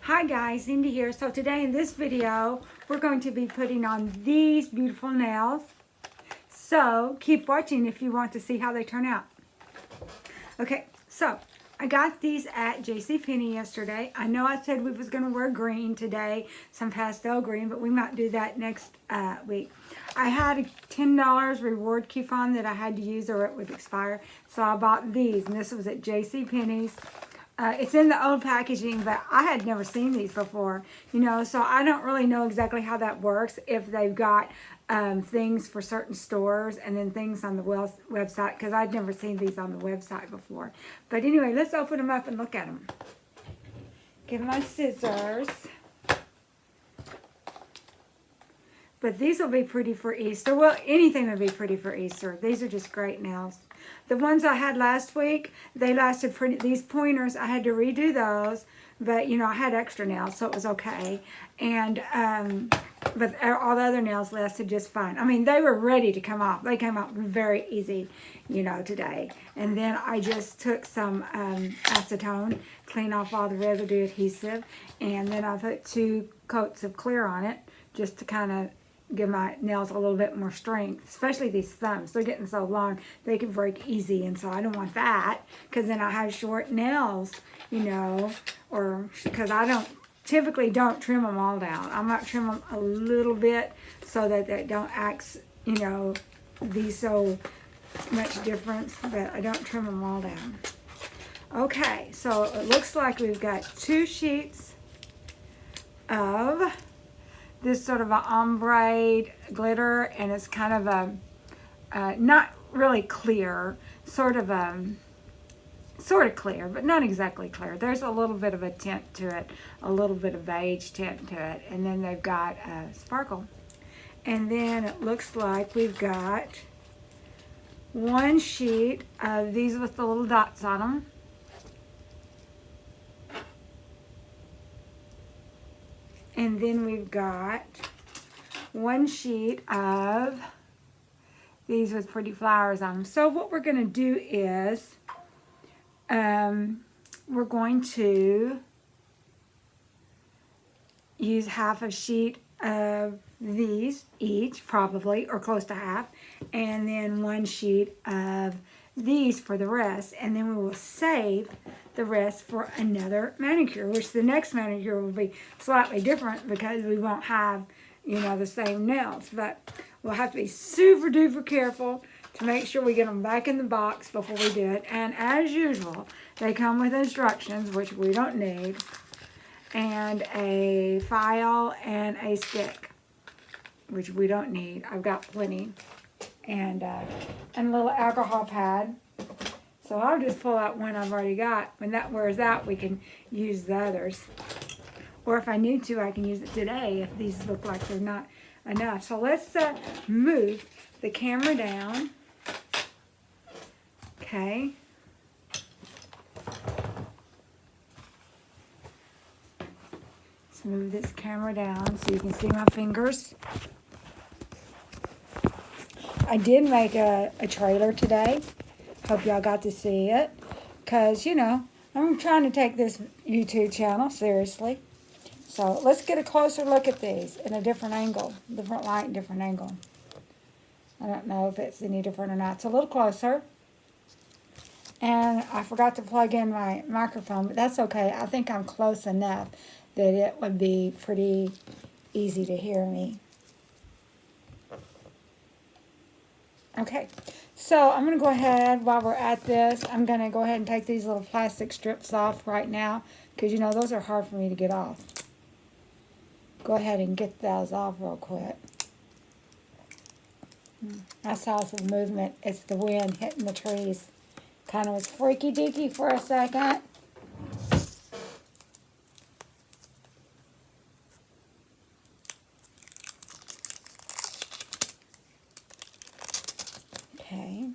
Hi guys, Cindy here. So today in this video, we're going to be putting on these beautiful nails. So keep watching if you want to see how they turn out. Okay, so I got these at JCPenney yesterday. I know I said we was going to wear green today, some pastel green, but we might do that next week. I had a $10 reward coupon that I had to use or it would expire. So I bought these, and this was at JCPenney's. It's in the old packaging, but I had never seen these before, you know, so I don't really know exactly how that works, if they've got things for certain stores and then things on the website, because I'd never seen these on the website before. But anyway, let's open them up and look at them. Get my scissors. But these will be pretty for Easter. Well, anything will be pretty for Easter. These are just great nails. The ones I had last week, they lasted for these pointers. I had to redo those, but you know, I had extra nails, so it was okay. And but all the other nails lasted just fine. I mean, they were ready to come off. They came out very easy, you know, today. And then I just took some acetone, clean off all the residue adhesive, and then I put 2 coats of clear on it, just to kind of give my nails a little bit more strength, especially these thumbs. They're getting so long, they can break easy, and so I don't want that, because then I have short nails, you know, or because I typically don't trim them all down. I might trim them a little bit so that they don't act, you know, be so much difference, but I don't trim them all down. Okay, so it looks like we've got 2 sheets of this sort of a ombre glitter, and it's kind of a not really clear, sort of clear, but not exactly clear. There's a little bit of a tint to it, a little bit of beige tint to it, and then they've got sparkle. And then it looks like we've got 1 sheet of these with the little dots on them. And then we've got 1 sheet of these with pretty flowers on them. So what we're going to do is we're going to use half a sheet of these each, probably, or close to half, and then 1 sheet of these for the rest, and then we will save the rest for another manicure, which the next manicure will be slightly different because we won't have, you know, the same nails, but we'll have to be super duper careful to make sure we get them back in the box before we do it. And as usual, they come with instructions, which we don't need, and a file and a stick, which we don't need. I've got plenty. And a little alcohol pad. So I'll just pull out one I've already got. When that wears out, we can use the others. Or if I need to, I can use it today if these look like they're not enough. So let's move the camera down. Okay. Let's move this camera down so you can see my fingers. I did make a trailer today. Hope y'all got to see it. Because, you know, I'm trying to take this YouTube channel seriously. So let's get a closer look at these in a different angle. Different light, different angle. I don't know if it's any different or not. It's a little closer. And I forgot to plug in my microphone, but that's okay. I think I'm close enough that it would be pretty easy to hear me. Okay, so I'm going to go ahead, while we're at this, I'm going to go ahead and take these little plastic strips off right now, because, you know, those are hard for me to get off. Go ahead and get those off real quick. I saw some movement. It's the wind hitting the trees. Kind of was freaky-deaky for a second. Okay.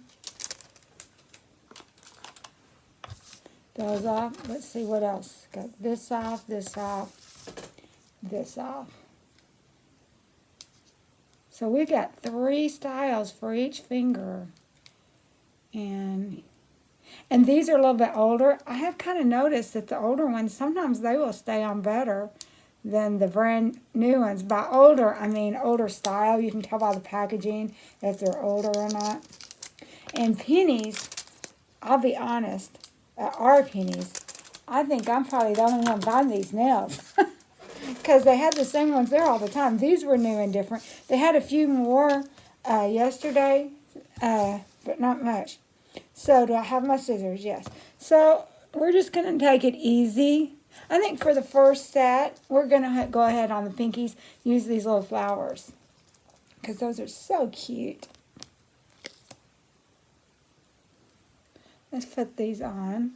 Those off. Let's see what else. Got this off, this off, this off. So we got 3 styles for each finger. And And these are a little bit older. I have kind of noticed that the older ones, sometimes they will stay on better than the brand new ones. By older, I mean older style. You can tell by the packaging if they're older or not. And pennies, I'll be honest, our pennies, I think I'm probably the only one buying these nails. Because they had the same ones there all the time. These were new and different. They had a few more yesterday, but not much. So do I have my scissors? Yes. So we're just going to take it easy. I think for the first set, we're going to go ahead on the pinkies, use these little flowers. Because those are so cute. Let's put these on.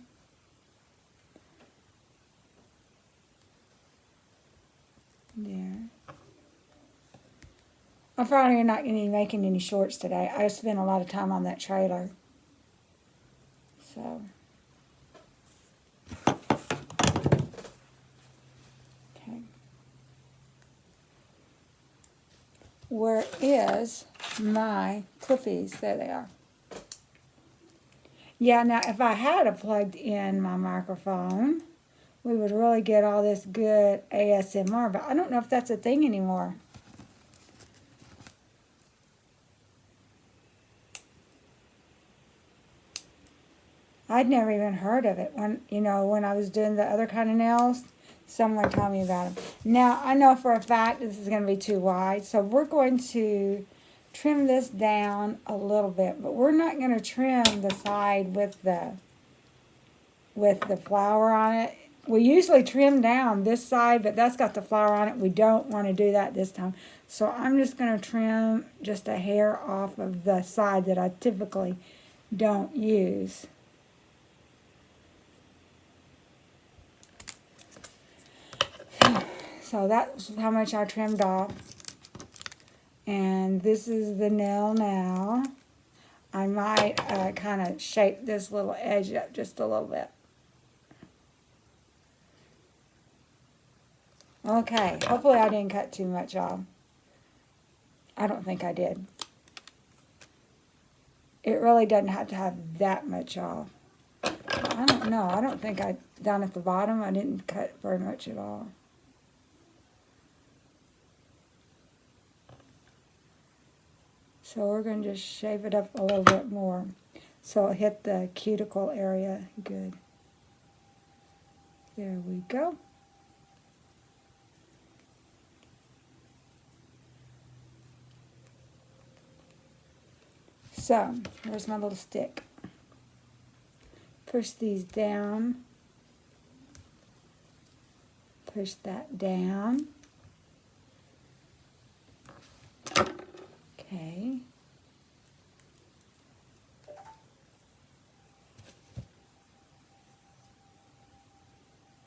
There. I'm probably not going to be making any shorts today. I spent a lot of time on that trailer. So. Okay. Where is my clippies? There they are. Yeah, now if I had plugged in my microphone, we would really get all this good ASMR, but I don't know if that's a thing anymore. I'd never even heard of it when I was doing the other kind of nails. Someone told me about them. Now, I know for a fact this is going to be too wide, so we're going to trim this down a little bit, but we're not going to trim the side with the flower on it. We usually trim down this side, but that's got the flower on it. We don't want to do that this time. So I'm just going to trim just a hair off of the side that I typically don't use. So that's how much I trimmed off. And this is the nail now. I might kind of shape this little edge up just a little bit. Okay, hopefully I didn't cut too much off. I don't think I did. It really doesn't have to have that much off. I don't know. I don't think down at the bottom, I didn't cut very much at all. So we're going to just shave it up a little bit more. So it'll hit the cuticle area good. There we go. So, here's my little stick. Push these down. Push that down. Okay.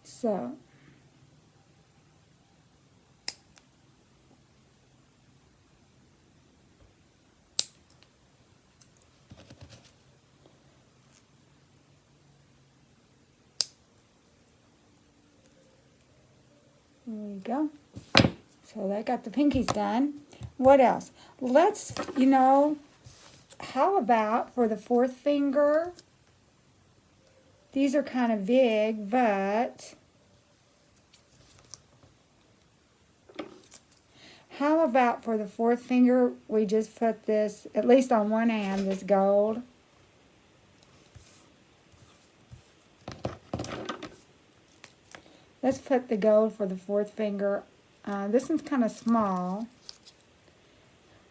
So, there we go. So that got the pinkies done. What else? Let's, how about for the fourth finger? These are kind of big, but how about for the fourth finger, we just put this, at least on one hand, this gold. Let's put the gold for the fourth finger. This one's kind of small.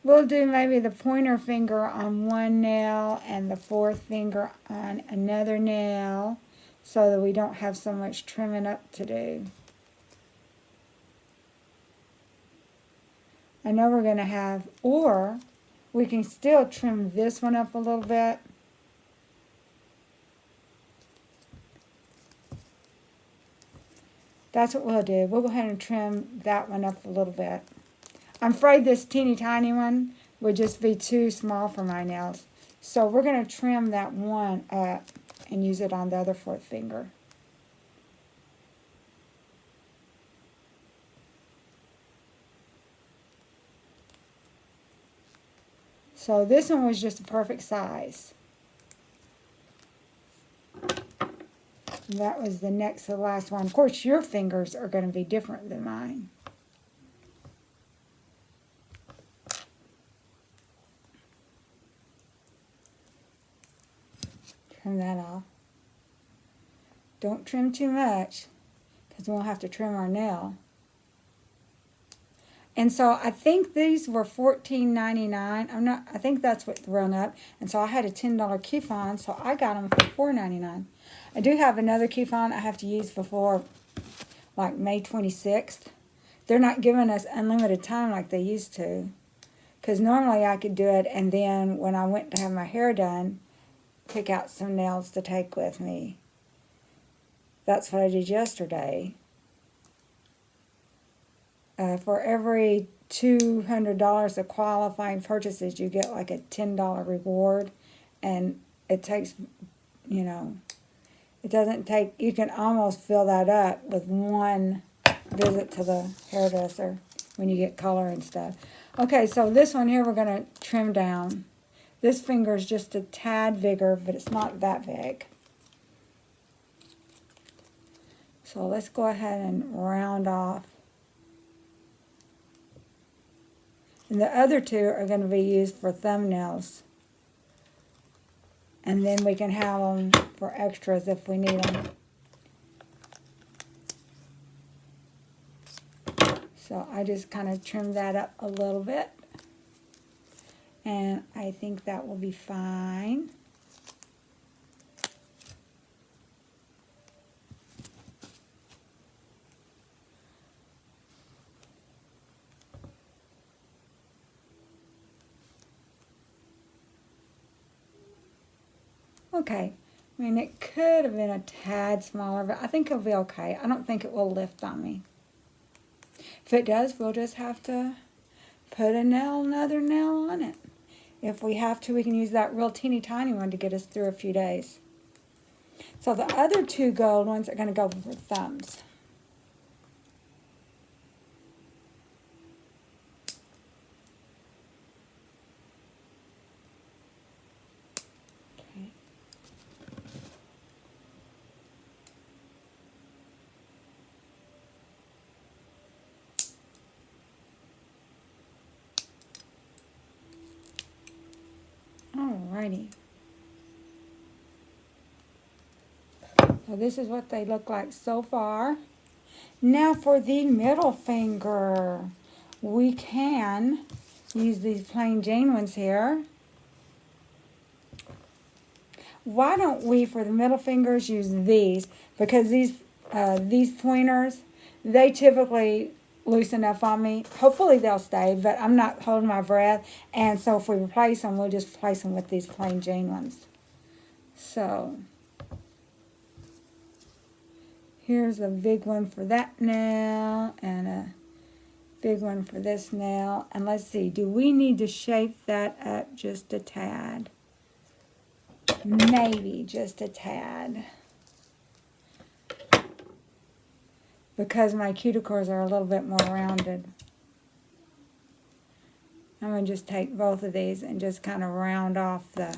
We'll do maybe the pointer finger on one nail and the fourth finger on another nail so that we don't have so much trimming up to do. I know we're going to have, or we can still trim this one up a little bit. That's what we'll do. We'll go ahead and trim that one up a little bit. I'm afraid this teeny tiny one would just be too small for my nails. So we're going to trim that one up and use it on the other fourth finger. So this one was just a perfect size. That was the next to the last one. Of course, your fingers are going to be different than mine. Trim that off. Don't trim too much, because we'll have to trim our nail. And so I think these were $14.99. I think that's what rung up. And so I had a $10 coupon, so I got them for $4.99. I do have another coupon I have to use before like May 26th. They're not giving us unlimited time like they used to. Because normally I could do it, and then when I went to have my hair done, pick out some nails to take with me. That's what I did yesterday. For every $200 of qualifying purchases, you get like a $10 reward. And it takes, you know, it doesn't take, you can almost fill that up with one visit to the hairdresser when you get color and stuff. Okay, so this one here we're going to trim down. This finger is just a tad bigger, but it's not that big. So let's go ahead and round off. And the other two are going to be used for thumbnails. And then we can have them for extras if we need them. So I just kind of trimmed that up a little bit. And I think that will be fine. Okay, I mean, it could have been a tad smaller, but I think it'll be okay. I don't think it will lift on me. If it does, we'll just have to put another nail on it. If we have to, we can use that real teeny tiny one to get us through a few days. So the other two gold ones are going to go for thumbs. Alrighty. So this is what they look like so far. Now for the middle finger, we can use these plain Jane ones here. Why don't we, for the middle fingers, use these? Because these pointers, they typically loosen up on me. Hopefully they'll stay, but I'm not holding my breath. And so if we replace them, we'll just replace them with these plain Jane ones. So here's a big one for that nail and a big one for this nail. And let's see, do we need to shape that up just a tad? Maybe just a tad. Because my cuticles are a little bit more rounded. I'm going to just take both of these and just kind of round off the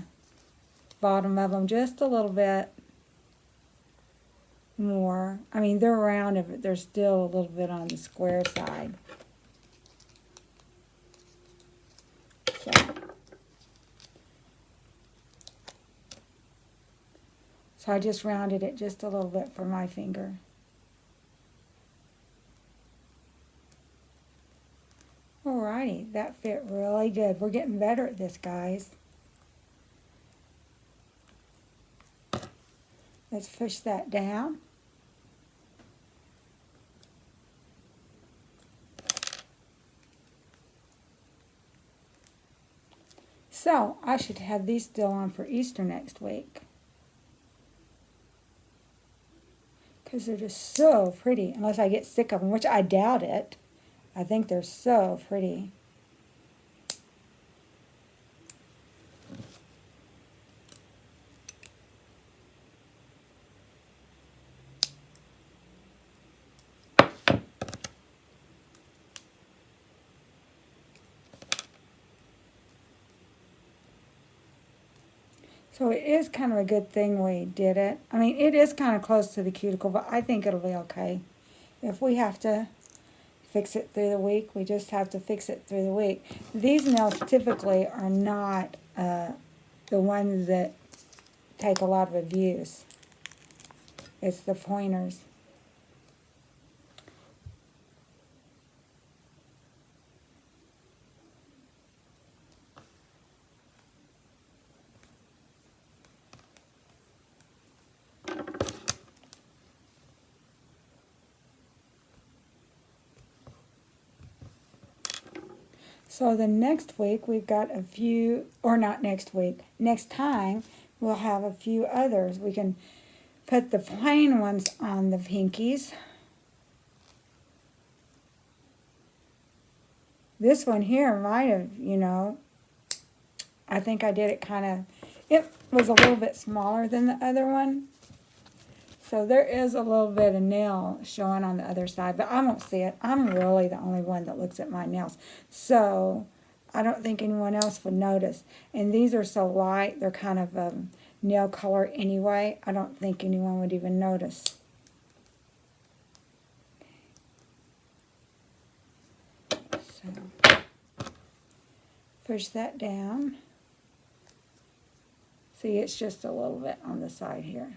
bottom of them just a little bit more. I mean, they're rounded, but they're still a little bit on the square side. So I just rounded it just a little bit for my finger. Alrighty, that fit really good. We're getting better at this, guys. Let's push that down. So, I should have these still on for Easter next week. Because they're just so pretty, unless I get sick of them, which I doubt it. I think they're so pretty. So it is kind of a good thing we did it. I mean, it is kind of close to the cuticle, but I think it'll be okay. If we have to fix it through the week, we just have to fix it through the week. These nails typically are not the ones that take a lot of abuse. It's the pointers. So the next week we've got a few, or not next week, next time we'll have a few others. We can put the plain ones on the pinkies. This one here might have, you know, I think I did it kind of, it was a little bit smaller than the other one. So there is a little bit of nail showing on the other side, but I won't see it. I'm really the only one that looks at my nails. So I don't think anyone else would notice. And these are so light, they're kind of nail color anyway. I don't think anyone would even notice. So push that down. See, it's just a little bit on the side here.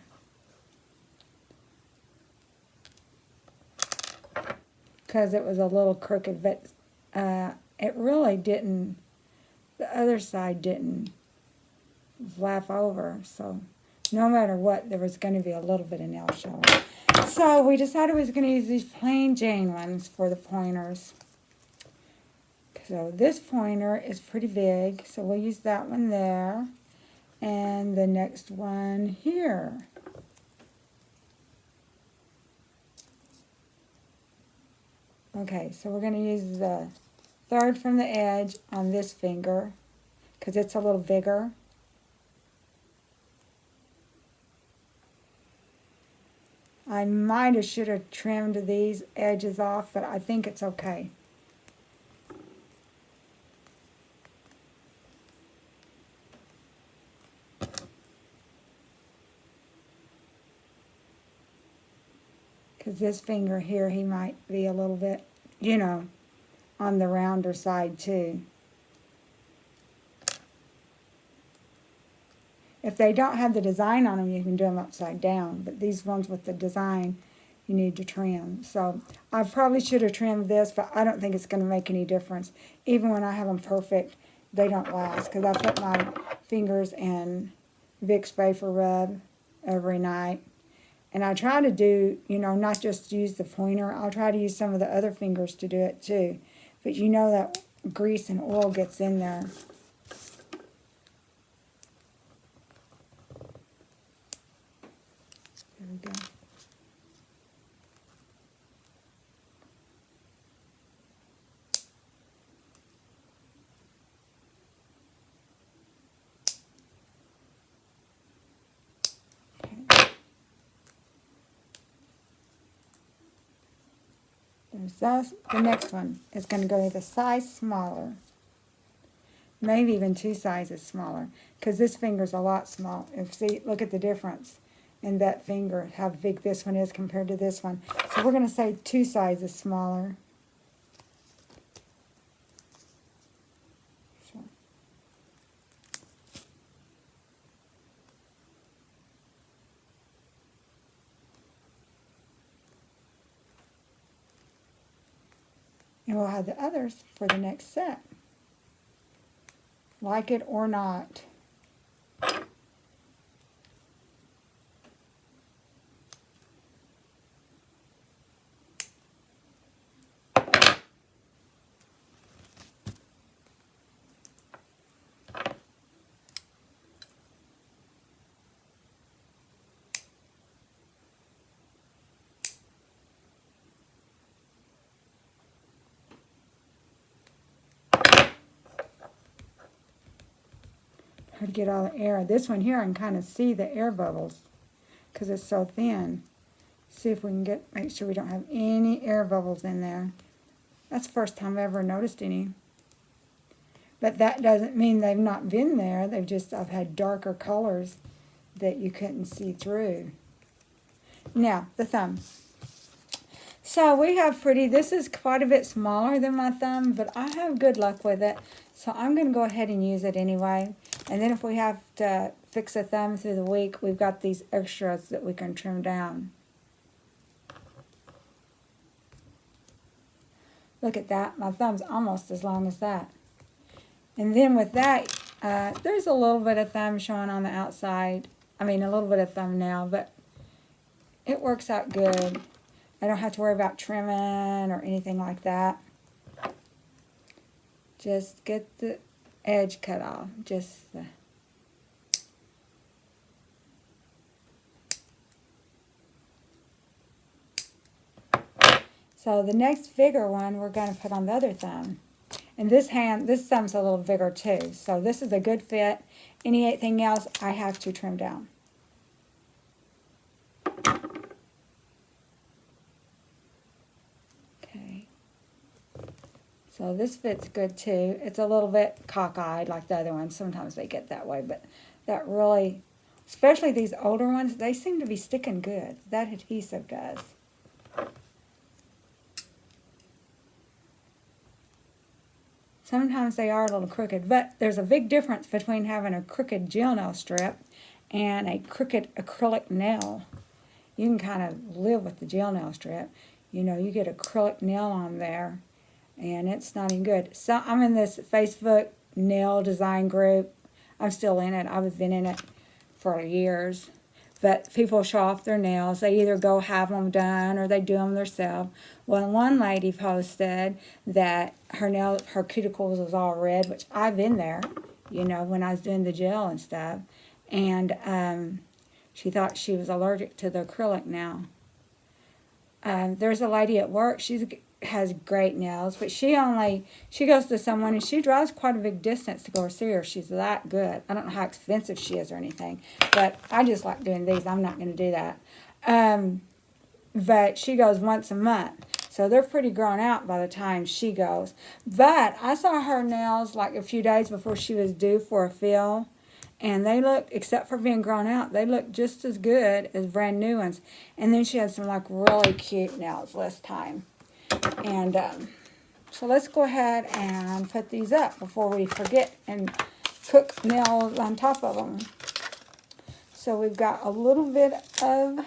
Because it was a little crooked, but it really didn't, the other side didn't flap over, so no matter what, there was going to be a little bit of nail showing. So we decided we was going to use these plain Jane ones for the pointers. So this pointer is pretty big, so we'll use that one there, and the next one here. Okay, so we're going to use the third from the edge on this finger because it's a little bigger. I might have should have trimmed these edges off, but I think it's okay. Because this finger here, he might be a little bit, you know, on the rounder side too. If they don't have the design on them, you can do them upside down. But these ones with the design, you need to trim. So I probably should have trimmed this, but I don't think it's going to make any difference. Even when I have them perfect, they don't last. Because I put my fingers in Vicks Vapor Rub every night. And I try to do, you know, not just use the pointer. I'll try to use some of the other fingers to do it too. But you know that grease and oil gets in there. There we go. There's the next one is going to go the size smaller. Maybe even 2 sizes smaller. Because this finger's a lot small. See, look at the difference in that finger, how big this one is compared to this one. So we're going to say 2 sizes smaller. So. And we'll have the others for the next set. Like it or not. Hard to get all the air. This one here, I can kind of see the air bubbles because it's so thin. See if we can make sure we don't have any air bubbles in there. That's the first time I've ever noticed any. But that doesn't mean they've not been there. I've had darker colors that you couldn't see through. Now, the thumb. So we have pretty, this is quite a bit smaller than my thumb, but I have good luck with it. So I'm going to go ahead and use it anyway. And then if we have to fix a thumb through the week, we've got these extras that we can trim down. Look at that. My thumb's almost as long as that. And then with that, there's a little bit of thumb showing on the outside. I mean, a little bit of thumbnail, but it works out good. I don't have to worry about trimming or anything like that. Just get the edge cut off. So the next bigger one we're going to put on the other thumb. And this thumb's a little bigger too. So this is a good fit. Anything else I have to trim down. Okay. So this fits good too. It's a little bit cockeyed like the other ones. Sometimes they get that way, but that really, especially these older ones, they seem to be sticking good. That adhesive does. Sometimes they are a little crooked, but there's a big difference between having a crooked gel nail strip and a crooked acrylic nail. You can kind of live with the gel nail strip. You know, you get acrylic nail on there, and it's not even good. So I'm in this Facebook nail design group. I'm still in it. I've been in it for years. But people show off their nails. They either go have them done or they do them themselves. Well, one lady posted that her cuticles was all red, which I've been there, you know, when I was doing the gel and stuff. And she thought she was allergic to the acrylic nail. There's a lady at work. She has great nails, but she goes to someone and she drives quite a big distance to go see her. She's that good. I don't know how expensive she is or anything, but I just like doing these. I'm not going to do that. But she goes once a month, so they're pretty grown out by the time she goes. But I saw her nails like a few days before she was due for a fill, and they look, except for being grown out, they look just as good as brand new ones. And then she had some like really cute nails this time. And so let's go ahead and put these up before we forget and cook nails on top of them. So we've got a little bit of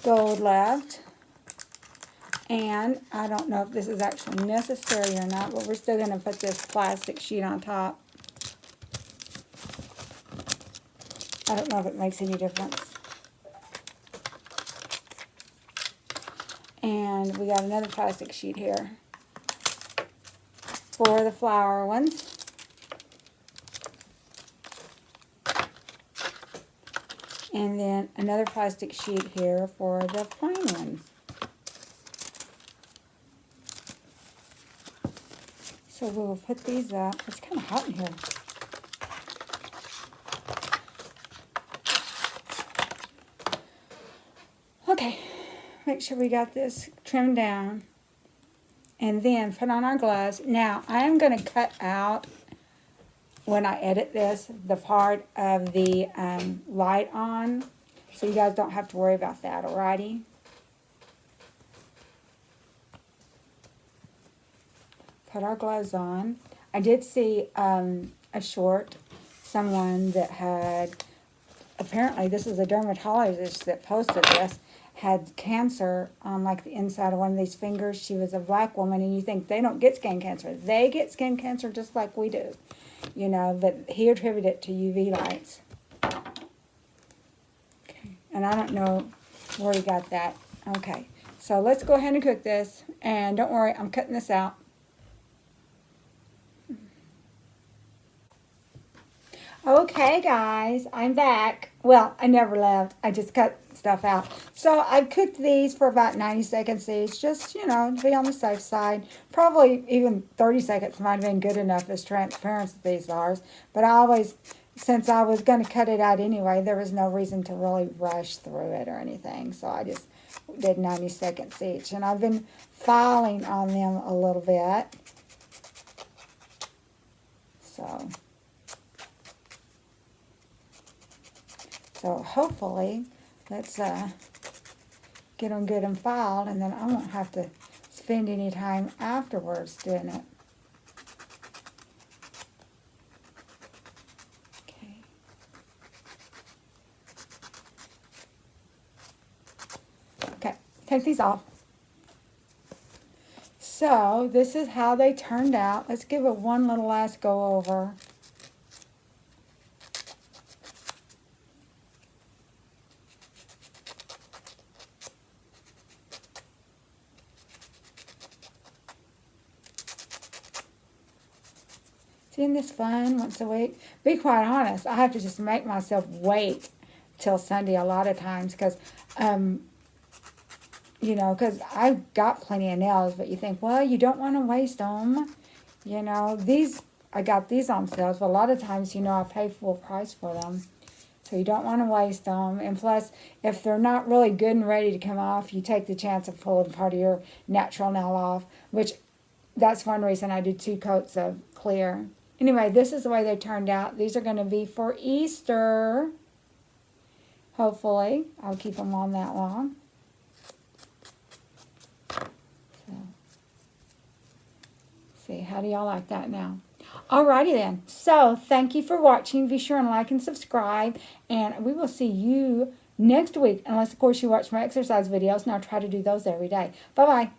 gold left. And I don't know if this is actually necessary or not, but we're still going to put this plastic sheet on top. I don't know if it makes any difference. And we got another plastic sheet here for the flower ones. And then another plastic sheet here for the plain ones. So we will put these up. It's kind of hot in here. Okay. Make sure we got this trimmed down, and then put on our gloves. Now, I am going to cut out, when I edit this, the part of the light on, so you guys don't have to worry about that, alrighty? Put our gloves on. I did see a short, someone that had, apparently this is a dermatologist that posted this, had cancer on like the inside of one of these fingers. She was a black woman, and you think they don't get skin cancer. They get skin cancer just like we do, you know, but he attributed it to UV lights. Okay, and I don't know where he got that. Okay, so let's go ahead and cook this, and don't worry, I'm cutting this out. Okay, guys, I'm back. Well, I never left. I just cut stuff out. So I've cooked these for about 90 seconds each, just, you know, to be on the safe side. Probably even 30 seconds might have been good enough as transparent as these are. But I always, since I was going to cut it out anyway, there was no reason to really rush through it or anything. So I just did 90 seconds each. And I've been filing on them a little bit. So hopefully, let's get them good and filed, and then I won't have to spend any time afterwards doing it. Okay. Okay, take these off. So this is how they turned out. Let's give it one little last go over. Isn't this fun once a week? Be quite honest, I have to just make myself wait till Sunday a lot of times because, you know, because I've got plenty of nails, but you think, well, you don't want to waste them. You know, these, I got these on sale, but a lot of times, you know, I pay full price for them. So you don't want to waste them. And plus, if they're not really good and ready to come off, you take the chance of pulling part of your natural nail off, which that's one reason I do 2 coats of clear. Anyway, this is the way they turned out. These are going to be for Easter. Hopefully. I'll keep them on that long. So, see, how do y'all like that now? Alrighty then. So, thank you for watching. Be sure and like and subscribe. And we will see you next week. Unless, of course, you watch my exercise videos. And I'll try to do those every day. Bye-bye.